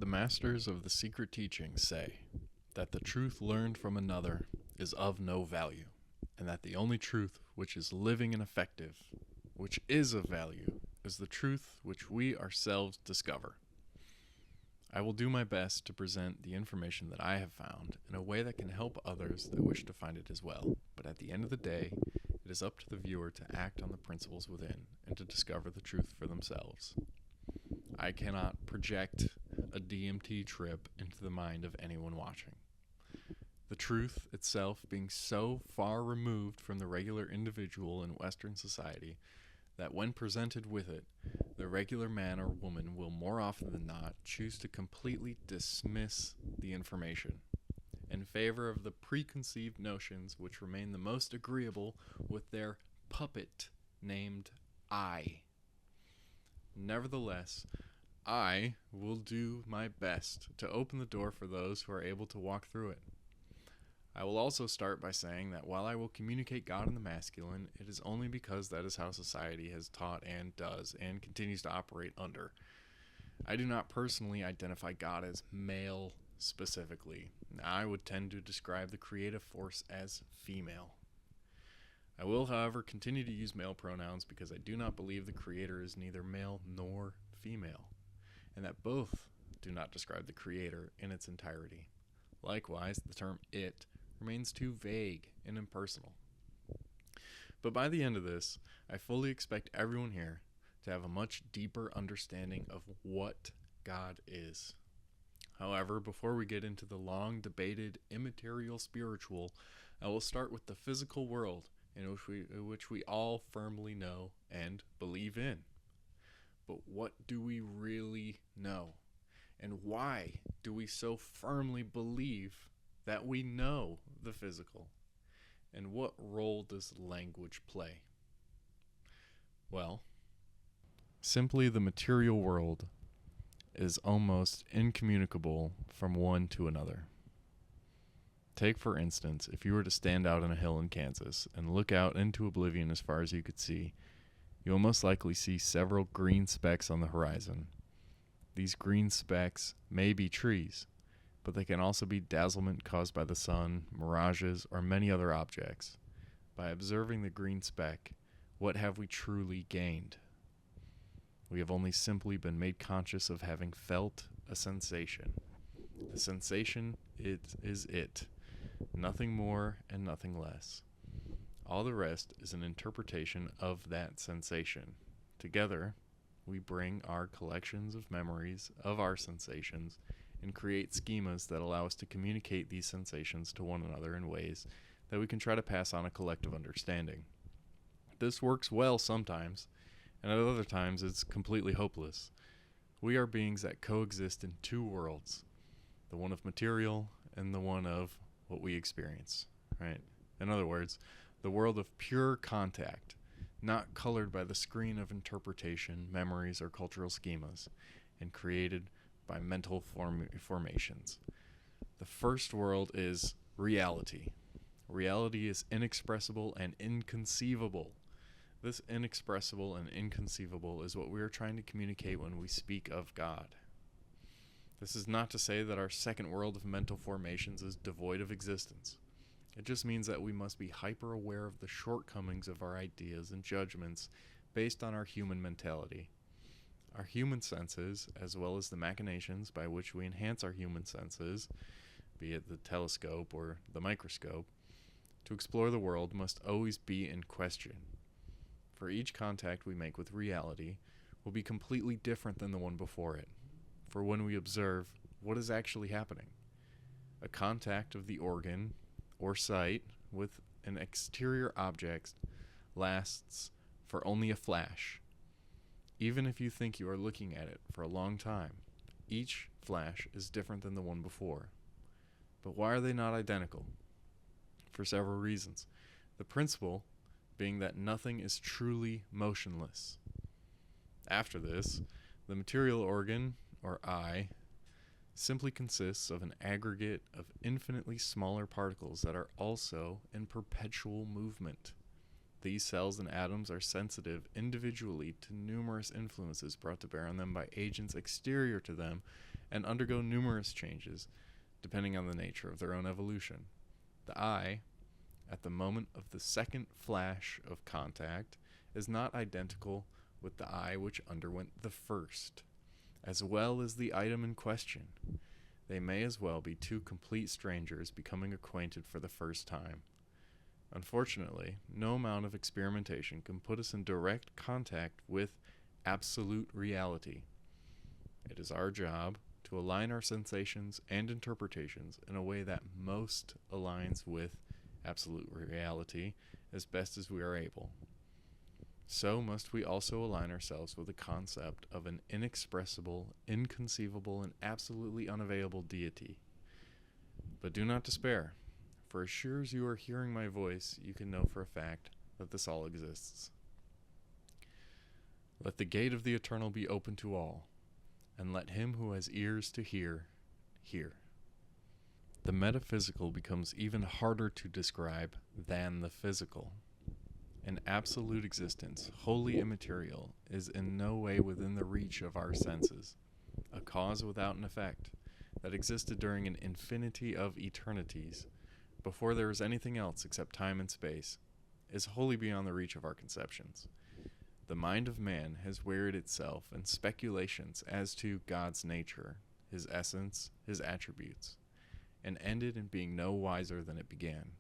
The masters of the secret teachings say that the truth learned from another is of no value, and that the only truth which is living and effective, which is of value, is the truth which we ourselves discover. I will do my best to present the information that I have found in a way that can help others that wish to find it as well, but at the end of the day, it is up to the viewer to act on the principles within and to discover the truth for themselves. I cannot project a DMT trip into the mind of anyone watching. The truth itself being so far removed from the regular individual in Western society that when presented with it, the regular man or woman will more often than not choose to completely dismiss the information in favor of the preconceived notions which remain the most agreeable with their puppet named I. Nevertheless, I will do my best to open the door for those who are able to walk through it. I will also start by saying that while I will communicate God in the masculine, it is only because that is how society has taught and does and continues to operate under. I do not personally identify God as male specifically. I would tend to describe the creative force as female. I will, however, continue to use male pronouns because I do not believe the Creator is neither male nor female, and that both do not describe the Creator in its entirety. Likewise, the term it remains too vague and impersonal. But by the end of this, I fully expect everyone here to have a much deeper understanding of what God is. However, before we get into the long debated immaterial spiritual, I will start with the physical world in which we all firmly know and believe in. But what do we really know? And why do we so firmly believe that we know the physical? And what role does language play? Well, simply the material world is almost incommunicable from one to another. Take, for instance, if you were to stand out on a hill in Kansas and look out into oblivion as far as you could see, you will most likely see several green specks on the horizon. These green specks may be trees, but they can also be dazzlement caused by the sun, mirages, or many other objects. By observing the green speck, what have we truly gained? We have only simply been made conscious of having felt a sensation. The sensation is it, nothing more and nothing less. All the rest is an interpretation of that sensation. Together, we bring our collections of memories of our sensations and create schemas that allow us to communicate these sensations to one another in ways that we can try to pass on a collective understanding. This works well sometimes, and at other times it's completely hopeless. We are beings that coexist in two worlds, the one of material and the one of what we experience, right? In other words, the world of pure contact, not colored by the screen of interpretation, memories, or cultural schemas, and created by mental formations. The first world is reality. Reality is inexpressible and inconceivable. This inexpressible and inconceivable is what we are trying to communicate when we speak of God. This is not to say that our second world of mental formations is devoid of existence. It just means that we must be hyper aware of the shortcomings of our ideas and judgments based on our human mentality. Our human senses, as well as the machinations by which we enhance our human senses, be it the telescope or the microscope, to explore the world must always be in question. For each contact we make with reality will be completely different than the one before it. For when we observe, what is actually happening? A contact of the organ or sight with an exterior object lasts for only a flash. Even if you think you are looking at it for a long time, each flash is different than the one before. But why are they not identical? For several reasons. The principle being that nothing is truly motionless. After this, the material organ, or I, simply consists of an aggregate of infinitely smaller particles that are also in perpetual movement. These cells and atoms are sensitive individually to numerous influences brought to bear on them by agents exterior to them and undergo numerous changes depending on the nature of their own evolution. The eye, at the moment of the second flash of contact, is not identical with the eye which underwent the first, as well as the item in question. They may as well be two complete strangers becoming acquainted for the first time. Unfortunately, no amount of experimentation can put us in direct contact with absolute reality. It is our job to align our sensations and interpretations in a way that most aligns with absolute reality as best as we are able. So must we also align ourselves with the concept of an inexpressible, inconceivable, and absolutely unavailable deity. But do not despair, for as sure as you are hearing my voice, you can know for a fact that this all exists. Let the gate of the eternal be open to all, and let him who has ears to hear, hear. The metaphysical becomes even harder to describe than the physical. An absolute existence, wholly immaterial, is in no way within the reach of our senses. A cause without an effect, that existed during an infinity of eternities, before there was anything else except time and space, is wholly beyond the reach of our conceptions. The mind of man has wearied itself in speculations as to God's nature, his essence, his attributes, and ended in being no wiser than it began.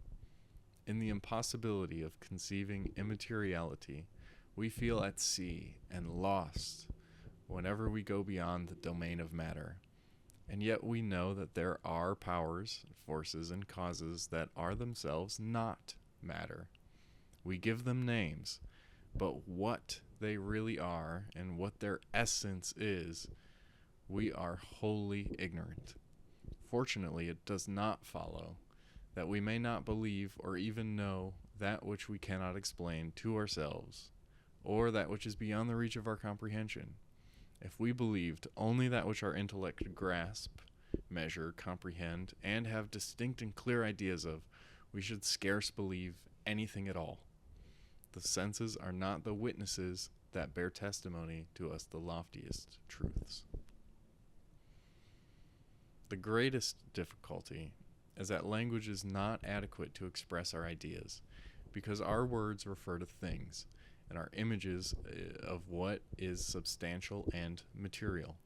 In the impossibility of conceiving immateriality, we feel at sea and lost whenever we go beyond the domain of matter. And yet we know that there are powers, forces, and causes that are themselves not matter. We give them names, but what they really are and what their essence is, we are wholly ignorant. Fortunately, it does not follow that we may not believe or even know that which we cannot explain to ourselves, or that which is beyond the reach of our comprehension. If we believed only that which our intellect could grasp, measure, comprehend, and have distinct and clear ideas of, we should scarce believe anything at all. The senses are not the witnesses that bear testimony to us the loftiest truths. The greatest difficulty is that language is not adequate to express our ideas, because our words refer to things, and our images of what is substantial and material.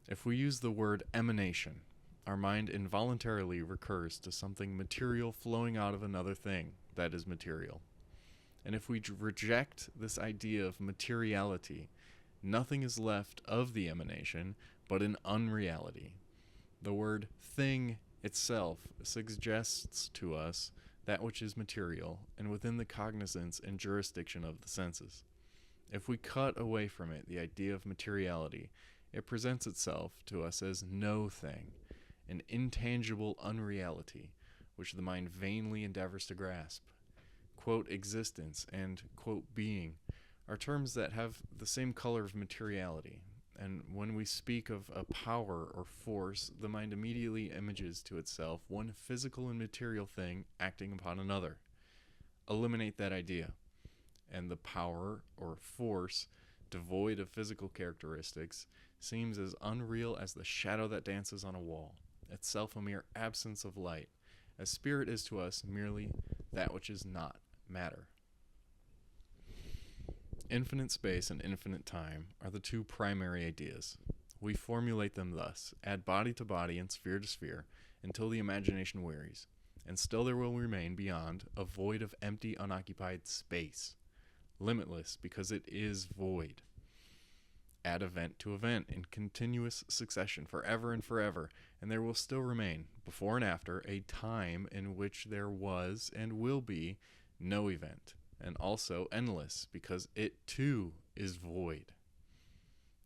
If we use the word emanation, our mind involuntarily recurs to something material flowing out of another thing that is material. And if we reject this idea of materiality, nothing is left of the emanation but an unreality. The word thing itself suggests to us that which is material and within the cognizance and jurisdiction of the senses. If we cut away from it the idea of materiality, it presents itself to us as no thing, an intangible unreality, which the mind vainly endeavors to grasp. Quote, existence and, quote, being are terms that have the same color of materiality. And when we speak of a power or force, the mind immediately images to itself one physical and material thing acting upon another. Eliminate that idea, and the power or force, devoid of physical characteristics, seems as unreal as the shadow that dances on a wall, itself a mere absence of light, as spirit is to us merely that which is not matter. Infinite space and infinite time are the two primary ideas. We formulate them thus, add body to body and sphere to sphere, until the imagination wearies, and still there will remain beyond a void of empty, unoccupied space, limitless because it is void. Add event to event in continuous succession forever and forever, and there will still remain, before and after, a time in which there was and will be no event, and also endless because it too is void.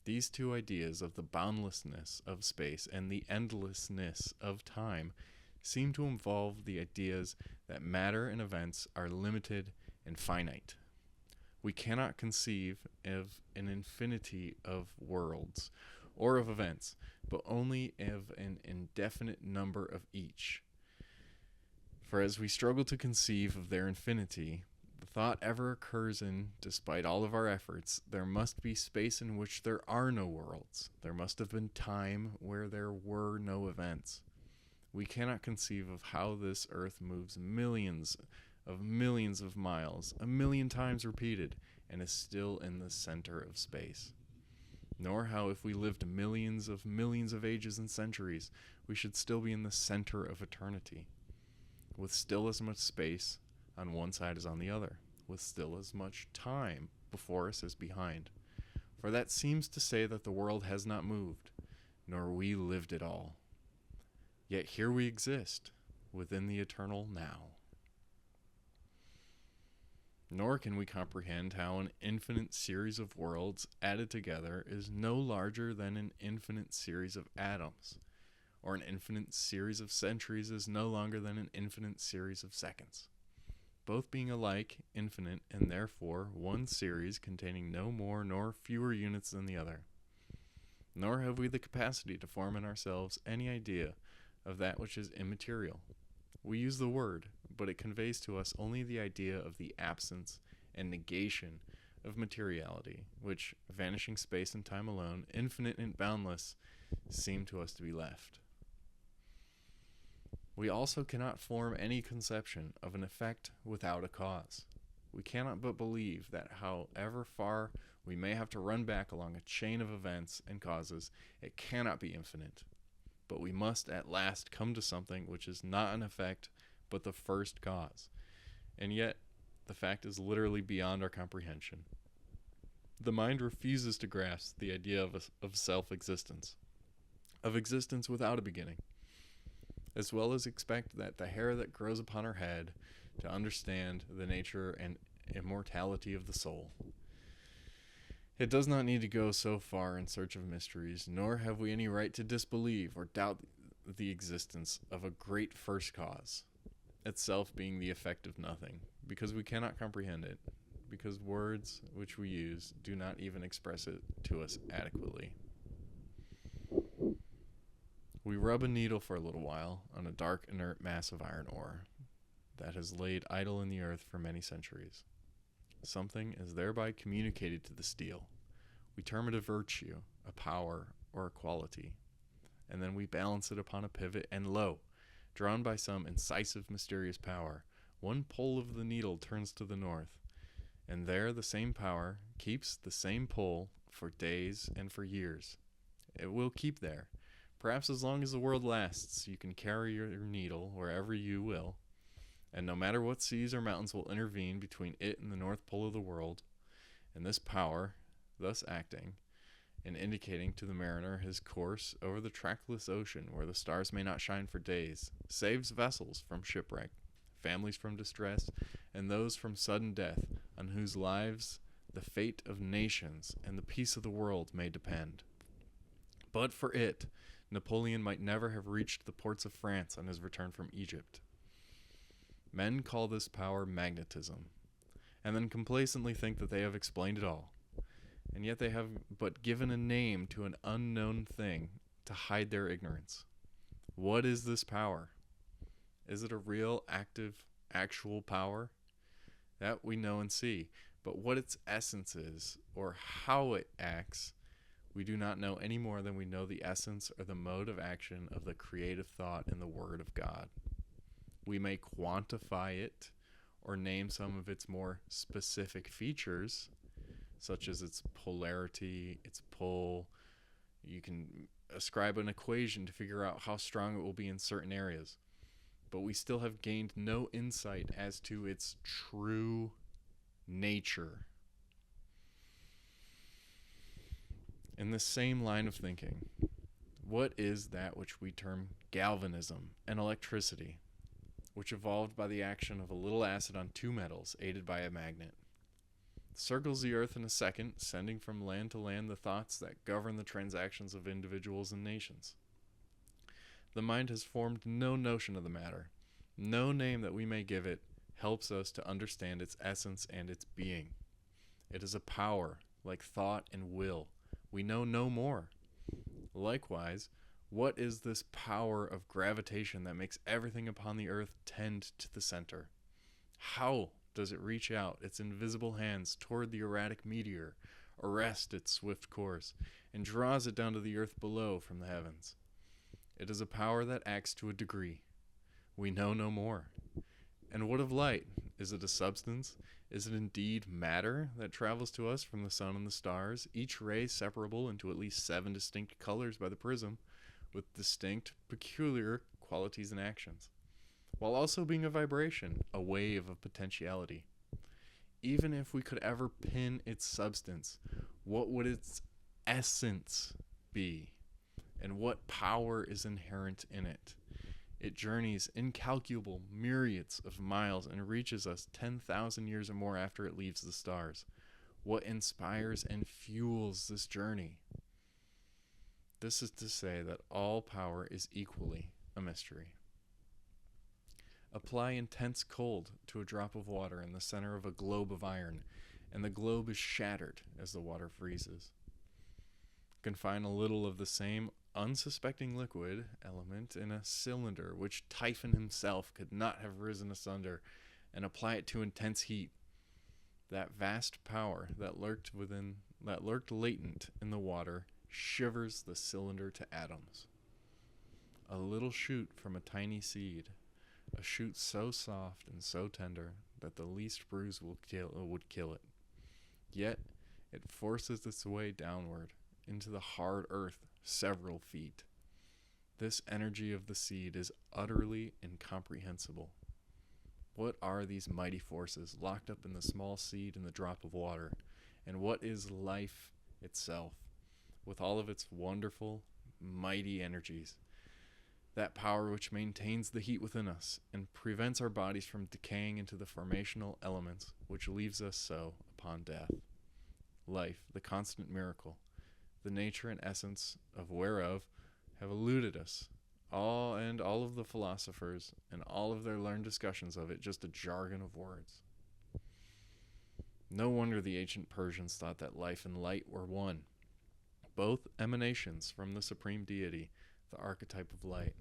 These two ideas of the boundlessness of space and the endlessness of time seem to involve the ideas that matter and events are limited and finite. We cannot conceive of an infinity of worlds or of events, but only of an indefinite number of each. For as we struggle to conceive of their infinity, the thought ever occurs in, despite all of our efforts, there must be space in which there are no worlds. There must have been time where there were no events. We cannot conceive of how this earth moves millions of miles, a million times repeated, and is still in the center of space. Nor how if we lived millions of ages and centuries, we should still be in the center of eternity, with still as much space on one side as on the other, with still as much time before us as behind. For that seems to say that the world has not moved, nor we lived it all. Yet here we exist, within the eternal now. Nor can we comprehend how an infinite series of worlds added together is no larger than an infinite series of atoms, or an infinite series of centuries is no longer than an infinite series of seconds, both being alike infinite and therefore one series containing no more nor fewer units than the other. Nor have we the capacity to form in ourselves any idea of that which is immaterial. We use the word, but it conveys to us only the idea of the absence and negation of materiality, which, vanishing space and time alone, infinite and boundless, seem to us to be left. We also cannot form any conception of an effect without a cause. We cannot but believe that however far we may have to run back along a chain of events and causes, it cannot be infinite. But we must at last come to something which is not an effect, but the first cause. And yet, the fact is literally beyond our comprehension. The mind refuses to grasp the idea of self-existence, of existence without a beginning, as well as expect that the hair that grows upon our head to understand the nature and immortality of the soul. It does not need to go so far in search of mysteries, nor have we any right to disbelieve or doubt the existence of a great first cause, itself being the effect of nothing, because we cannot comprehend it, because words which we use do not even express it to us adequately. We rub a needle for a little while on a dark, inert mass of iron ore that has laid idle in the earth for many centuries. Something is thereby communicated to the steel. We term it a virtue, a power, or a quality, and then we balance it upon a pivot, and lo, drawn by some incisive, mysterious power, one pole of the needle turns to the north, and there the same power keeps the same pole for days and for years. It will keep there. Perhaps as long as the world lasts, you can carry your needle wherever you will, and no matter what seas or mountains will intervene between it and the North Pole of the world, and this power, thus acting, and indicating to the mariner his course over the trackless ocean where the stars may not shine for days, saves vessels from shipwreck, families from distress, and those from sudden death, on whose lives the fate of nations and the peace of the world may depend. But for it, Napoleon might never have reached the ports of France on his return from Egypt. Men call this power magnetism, and then complacently think that they have explained it all. And yet they have but given a name to an unknown thing to hide their ignorance. What is this power? Is it a real, active, actual power? That we know and see, but what its essence is, or how it acts, we do not know any more than we know the essence or the mode of action of the creative thought in the Word of God. We may quantify it or name some of its more specific features, such as its polarity, its pull. You can ascribe an equation to figure out how strong it will be in certain areas. But we still have gained no insight as to its true nature. In the same line of thinking, what is that which we term galvanism and electricity, which evolved by the action of a little acid on two metals aided by a magnet? It circles the earth in a second, sending from land to land the thoughts that govern the transactions of individuals and nations. The mind has formed no notion of the matter. No name that we may give it helps us to understand its essence and its being. It is a power, like thought and will. We know no more. Likewise, what is this power of gravitation that makes everything upon the earth tend to the center? How does it reach out its invisible hands toward the erratic meteor, arrest its swift course, and draws it down to the earth below from the heavens. It is a power that acts to a degree. We know no more. And what of light? Is it a substance? Is it indeed matter that travels to us from the sun and the stars, each ray separable into at least 7 distinct colors by the prism, with distinct, peculiar qualities and actions, while also being a vibration, a wave of potentiality? Even if we could ever pin its substance, what would its essence be? And what power is inherent in it? It journeys incalculable myriads of miles and reaches us 10,000 years or more after it leaves the stars. What inspires and fuels this journey? This is to say that all power is equally a mystery. Apply intense cold to a drop of water in the center of a globe of iron, and the globe is shattered as the water freezes. Confine a little of the same unsuspecting liquid element in a cylinder which Typhon himself could not have risen asunder, and apply it to intense heat. That vast power that lurked latent in the water shivers the cylinder to atoms. A little shoot from a tiny seed, a shoot so soft and so tender that the least bruise would kill it. Yet it forces its way downward into the hard earth several feet. This energy of the seed is utterly incomprehensible. What are these mighty forces locked up in the small seed and the drop of water? And what is life itself, with all of its wonderful, mighty energies? That power which maintains the heat within us and prevents our bodies from decaying into the formational elements which leaves us so upon death. Life, the constant miracle, the nature and essence of whereof have eluded us, all of the philosophers and all of their learned discussions of it just a jargon of words. No wonder the ancient Persians thought that life and light were one, both emanations from the supreme deity, the archetype of light.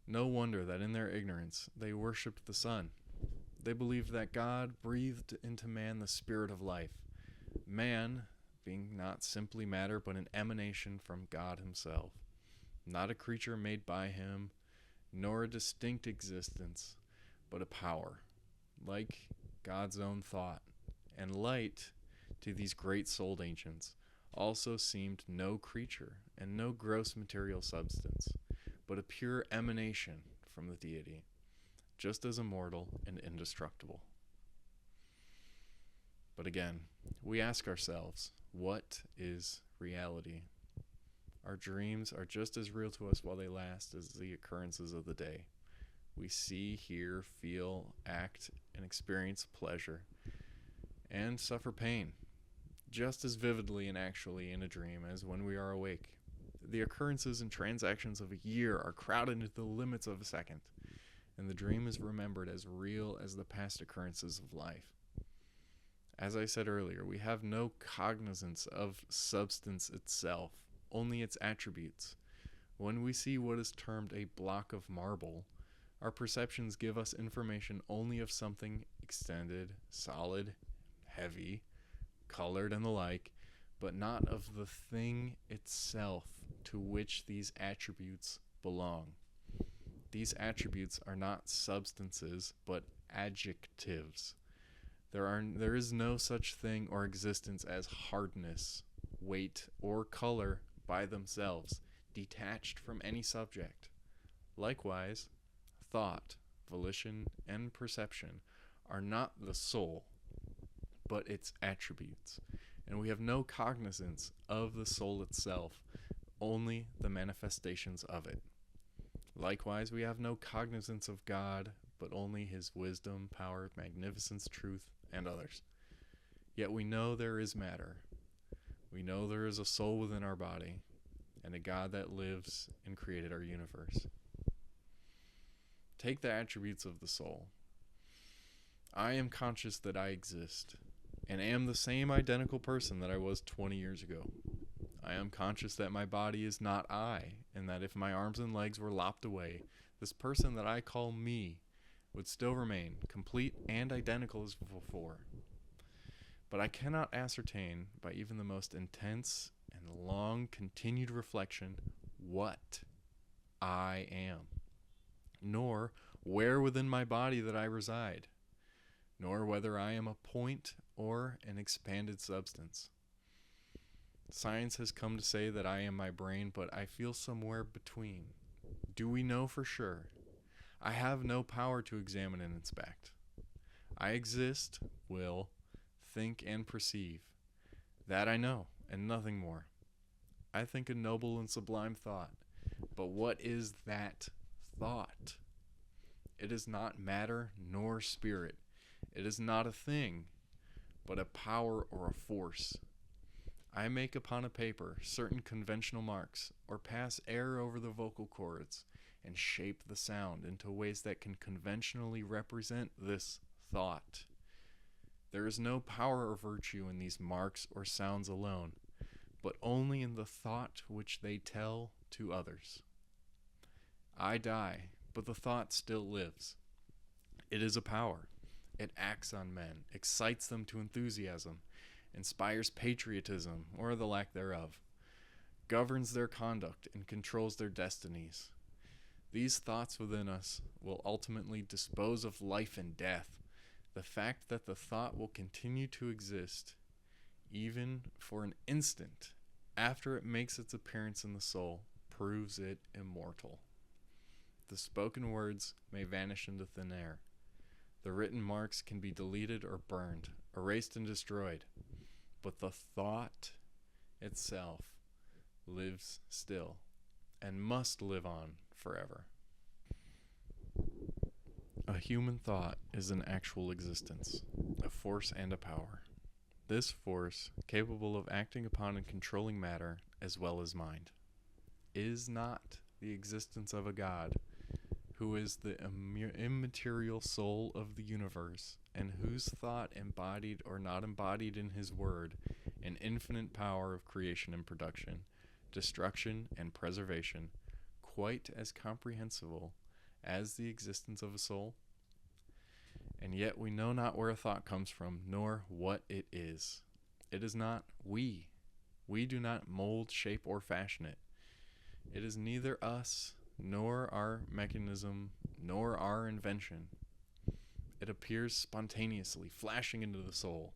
No wonder that in their ignorance they worshipped the sun. They believed that God breathed into man the spirit of life, man being not simply matter but an emanation from God himself, not a creature made by him, nor a distinct existence, but a power, like God's own thought. And light, to these great-souled ancients, also seemed no creature and no gross material substance, but a pure emanation from the deity, just as immortal and indestructible. But again, we ask ourselves, what is reality? Our dreams are just as real to us while they last as the occurrences of the day. We see, hear, feel, act, and experience pleasure, and suffer pain, just as vividly and actually in a dream as when we are awake. The occurrences and transactions of a year are crowded into the limits of a second, and the dream is remembered as real as the past occurrences of life. As I said earlier, we have no cognizance of substance itself, only its attributes. When we see what is termed a block of marble, our perceptions give us information only of something extended, solid, heavy, colored, and the like, but not of the thing itself to which these attributes belong. These attributes are not substances, but adjectives. There is no such thing or existence as hardness, weight, or color by themselves, detached from any subject. Likewise, thought, volition, and perception are not the soul, but its attributes, and we have no cognizance of the soul itself, only the manifestations of it. Likewise, we have no cognizance of God, but only his wisdom, power, magnificence, truth, and others. Yet we know there is matter. We know there is a soul within our body, and a God that lives and created our universe. Take the attributes of the soul. I am conscious that I exist, and am the same identical person that I was 20 years ago. I am conscious that my body is not I, and that if my arms and legs were lopped away, this person that I call me would still remain complete and identical as before. But I cannot ascertain by even the most intense and long continued reflection what I am, nor where within my body that I reside, nor whether I am a point or an expanded substance. Science has come to say that I am my brain, but I feel somewhere between. Do we know for sure? I have no power to examine and inspect. I exist, will, think, and perceive. That I know, and nothing more. I think a noble and sublime thought. But what is that thought? It is not matter nor spirit. It is not a thing, but a power or a force. I make upon a paper certain conventional marks, or pass air over the vocal cords, and shape the sound into ways that can conventionally represent this thought. There is no power or virtue in these marks or sounds alone, but only in the thought which they tell to others. I die, but the thought still lives. It is a power. It acts on men, excites them to enthusiasm, inspires patriotism, or the lack thereof, governs their conduct, and controls their destinies. These thoughts within us will ultimately dispose of life and death. The fact that the thought will continue to exist, even for an instant, after it makes its appearance in the soul, proves it immortal. The spoken words may vanish into thin air. The written marks can be deleted or burned, erased and destroyed. But the thought itself lives still and must live on forever. A human thought is an actual existence, a force and a power. This force, capable of acting upon and controlling matter as well as mind, is not the existence of a God, who is the immaterial soul of the universe, and whose thought, embodied or not embodied in his word, an infinite power of creation and production, destruction and preservation, quite as comprehensible as the existence of a soul? And yet we know not where a thought comes from, nor what it is. It is not we. We do not mold, shape, or fashion it. It is neither us, nor our mechanism, nor our invention. It appears spontaneously, flashing into the soul.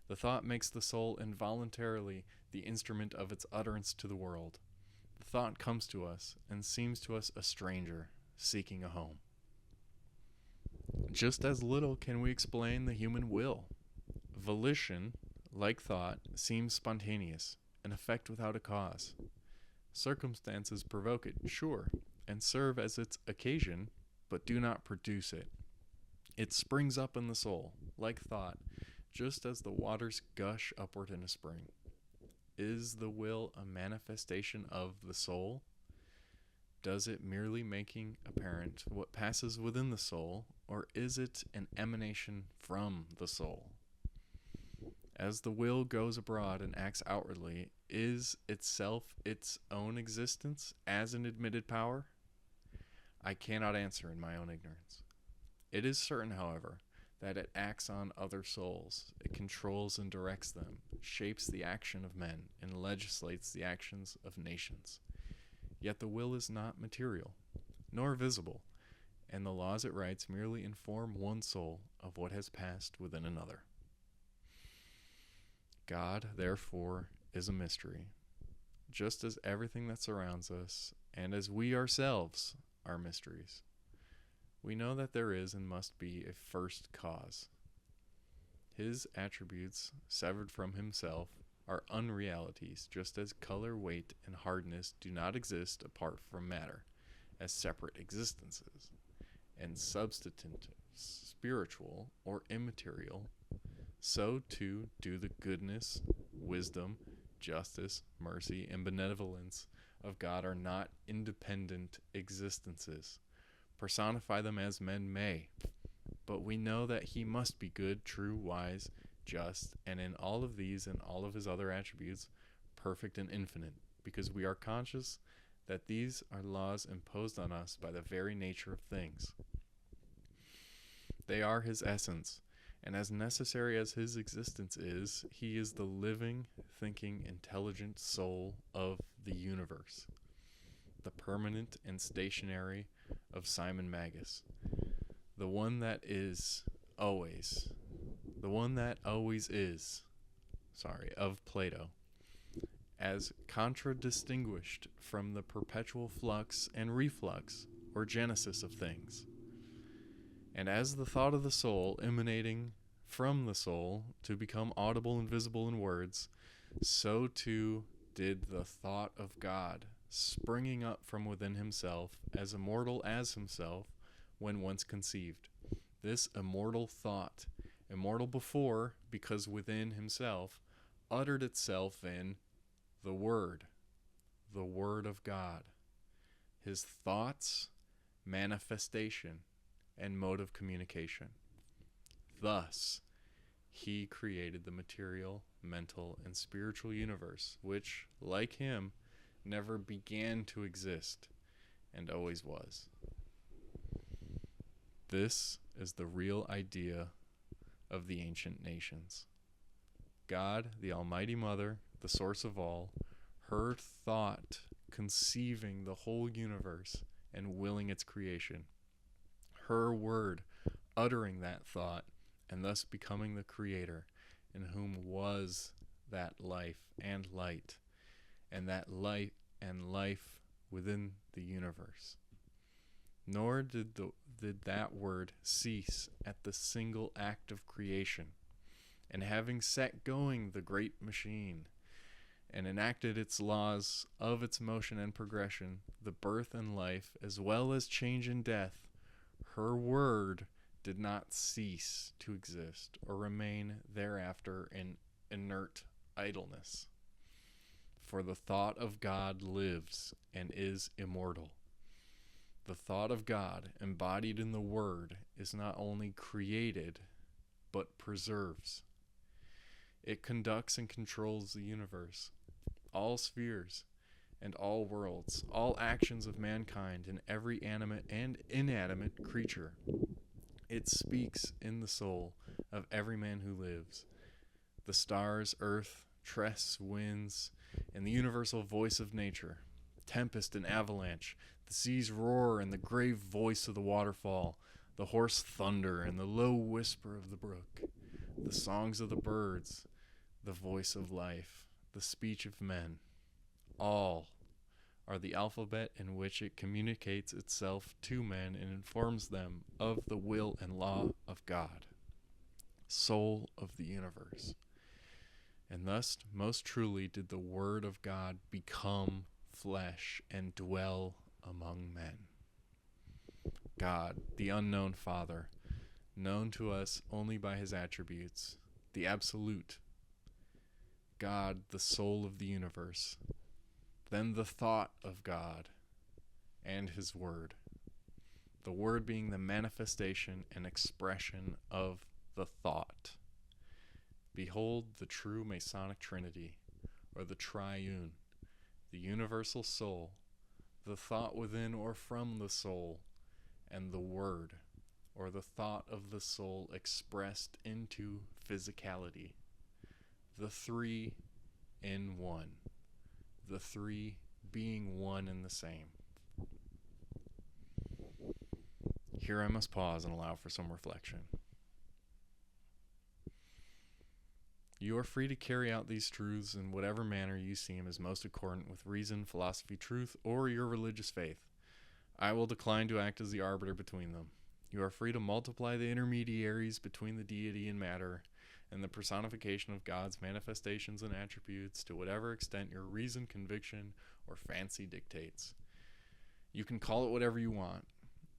The thought makes the soul involuntarily the instrument of its utterance to the world. The thought comes to us and seems to us a stranger, seeking a home. Just as little can we explain the human will. Volition, like thought, seems spontaneous, an effect without a cause. Circumstances provoke it, sure, and serve as its occasion, but do not produce it. It springs up in the soul, like thought, just as the waters gush upward in a spring. Is the will a manifestation of the soul? Does it merely making apparent what passes within the soul, or is it an emanation from the soul? As the will goes abroad and acts outwardly, is itself its own existence as an admitted power? I cannot answer in my own ignorance. It is certain, however, that it acts on other souls. It controls and directs them, shapes the action of men, and legislates the actions of nations. Yet the will is not material, nor visible, and the laws it writes merely inform one soul of what has passed within another. God, therefore, is a mystery, just as everything that surrounds us, and as we ourselves are mysteries. We know that there is and must be a first cause. His attributes, severed from himself, are unrealities, just as color, weight, and hardness do not exist apart from matter, as separate existences, and substantive, spiritual, or immaterial. So too do the goodness, wisdom, justice, mercy, and benevolence of God are not independent existences. Personify them as men may, but we know that he must be good, true, wise, just, and in all of these and all of his other attributes, perfect and infinite, because we are conscious that these are laws imposed on us by the very nature of things. They are his essence, and as necessary as his existence is, he is the living, thinking, intelligent soul of the universe, the permanent and stationary of Simon Magus, the one that is always, of Plato, as contradistinguished from the perpetual flux and reflux or genesis of things, and as the thought of the soul emanating from the soul to become audible and visible in words, so too did the thought of God, springing up from within himself, as immortal as himself, when once conceived. This immortal thought, immortal before, because within himself, uttered itself in the Word of God, his thoughts, manifestation, and mode of communication. Thus, he created the material, mental, and spiritual universe, which, like him, never began to exist and always was. This is the real idea of the ancient nations. God, the Almighty Mother, the source of all, her thought conceiving the whole universe and willing its creation. Her word uttering that thought and thus becoming the creator, in whom was that life and light, and that light and life within the universe. Nor did that word cease at the single act of creation, and having set going the great machine, and enacted its laws of its motion and progression, the birth and life, as well as change and death, her word did not cease to exist or remain thereafter in inert idleness. For the thought of God lives and is immortal. The thought of God, embodied in the Word, is not only created, but preserves. It conducts and controls the universe, all spheres, and all worlds, all actions of mankind and every animate and inanimate creature. It speaks in the soul of every man who lives. The stars, earth, tress, winds, and the universal voice of nature, tempest and avalanche, the sea's roar and the grave voice of the waterfall, the hoarse thunder and the low whisper of the brook, the songs of the birds, the voice of life, the speech of men, all are the alphabet in which it communicates itself to men and informs them of the will and law of God, soul of the universe. And thus, most truly did the Word of God become flesh and dwell among men. God, the unknown Father, known to us only by his attributes, the Absolute. God, the soul of the universe. Then the thought of God and his Word. The Word being the manifestation and expression of the thought. Behold the true Masonic Trinity, or the Triune, the universal soul, the thought within or from the soul, and the Word, or the thought of the soul expressed into physicality. The three in one. The three being one and the same. Here I must pause and allow for some reflection. You are free to carry out these truths in whatever manner you seem is most accordant with reason, philosophy, truth, or your religious faith. I will decline to act as the arbiter between them. You are free to multiply the intermediaries between the deity and matter, and the personification of God's manifestations and attributes to whatever extent your reason, conviction, or fancy dictates. You can call it whatever you want.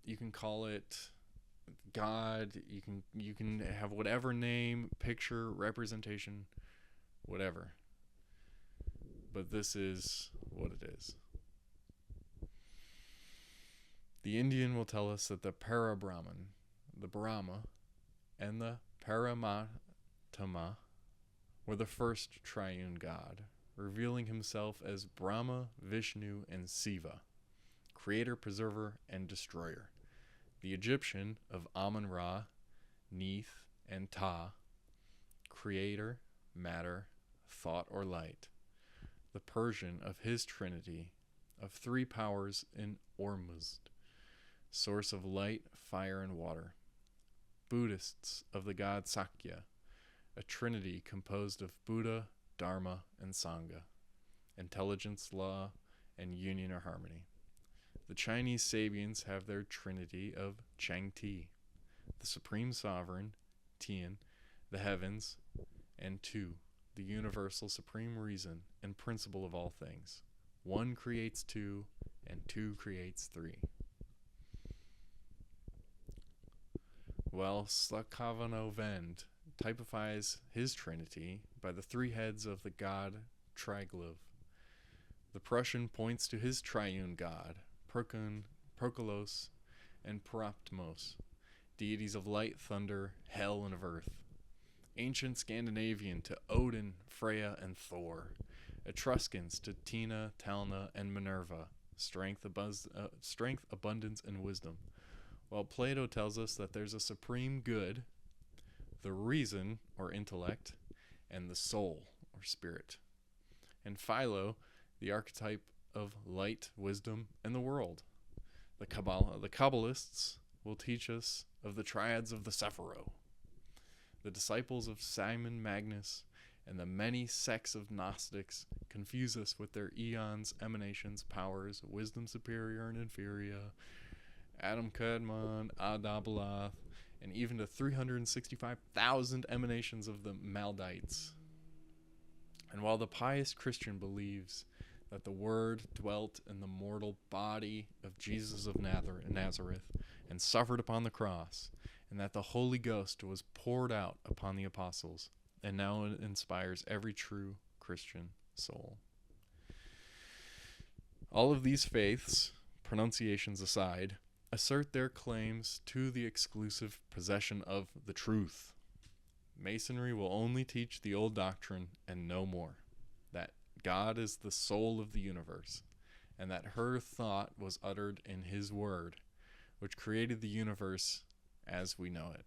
You can call it God. You can have whatever name, picture, representation, whatever. But this is what it is. The Indian will tell us that the Para-Brahman, the Brahma, and the Paramatma were the first triune God, revealing himself as Brahma, Vishnu, and Siva, creator, preserver, and destroyer. The Egyptian of Amun-Ra Neith, and Ta, creator, matter, thought, or light. The Persian of his trinity of three powers in Ormuzd, source of light, fire, and water. Buddhists of the god Sakya, a trinity composed of Buddha, Dharma, and Sangha, intelligence, law, and union or harmony. The Chinese Sabians have their trinity of Changti, the supreme sovereign, Tian, the heavens, and Tu, the universal supreme reason and principle of all things. One creates two, and two creates three. Well, Slakavanavend typifies his trinity by the three heads of the god Triglav. The Prussian points to his triune god, Prokolos, and Paraptmos, deities of light, thunder, hell, and of earth. Ancient Scandinavian to Odin, Freya, and Thor. Etruscans to Tina, Talna, and Minerva, strength, abundance, and wisdom. While Plato tells us that there's a supreme good, the reason, or intellect, and the soul, or spirit. And Philo, the archetype of light, wisdom, and the world. The Kabbalists will teach us of the triads of the Sephiro. The disciples of Simon Magus and the many sects of Gnostics confuse us with their eons, emanations, powers, wisdom superior and inferior, Adam Kadmon, Adabalath, and even to 365,000 emanations of the Maldites. And while the pious Christian believes that the Word dwelt in the mortal body of Jesus of Nazareth and suffered upon the cross, and that the Holy Ghost was poured out upon the apostles, and now inspires every true Christian soul. All of these faiths, pronunciations aside, assert their claims to the exclusive possession of the truth. Masonry will only teach the old doctrine and no more, that God is the soul of the universe, and that her thought was uttered in his word, which created the universe as we know it,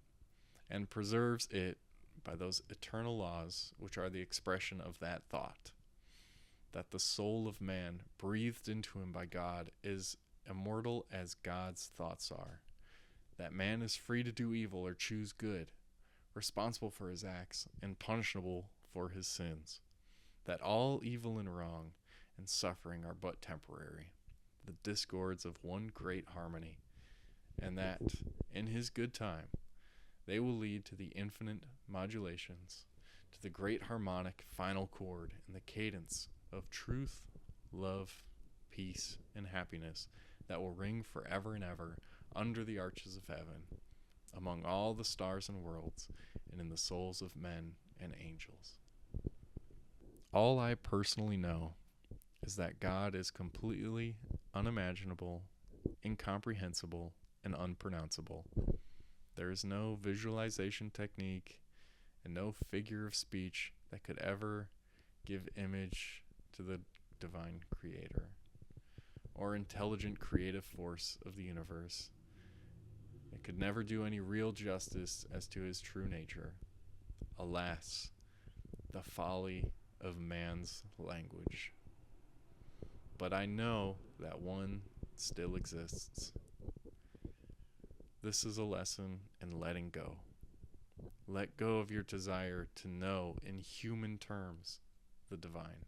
and preserves it by those eternal laws which are the expression of that thought. That the soul of man, breathed into him by God, is immortal as God's thoughts are. That man is free to do evil or choose good, responsible for his acts, and punishable for his sins. That all evil and wrong and suffering are but temporary, the discords of one great harmony, and that, in his good time, they will lead to the infinite modulations, to the great harmonic final chord and the cadence of truth, love, peace, and happiness that will ring forever and ever under the arches of heaven, among all the stars and worlds, and in the souls of men and angels. All I personally know is that God is completely unimaginable, incomprehensible, and unpronounceable. There is no visualization technique and no figure of speech that could ever give image to the divine creator or intelligent creative force of the universe. It could never do any real justice as to his true nature. Alas, the folly of man's language. But I know that one still exists. This is a lesson in letting go. Let go of your desire to know in human terms the divine.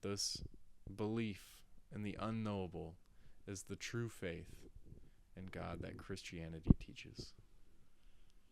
This belief in the unknowable is the true faith in God that Christianity teaches.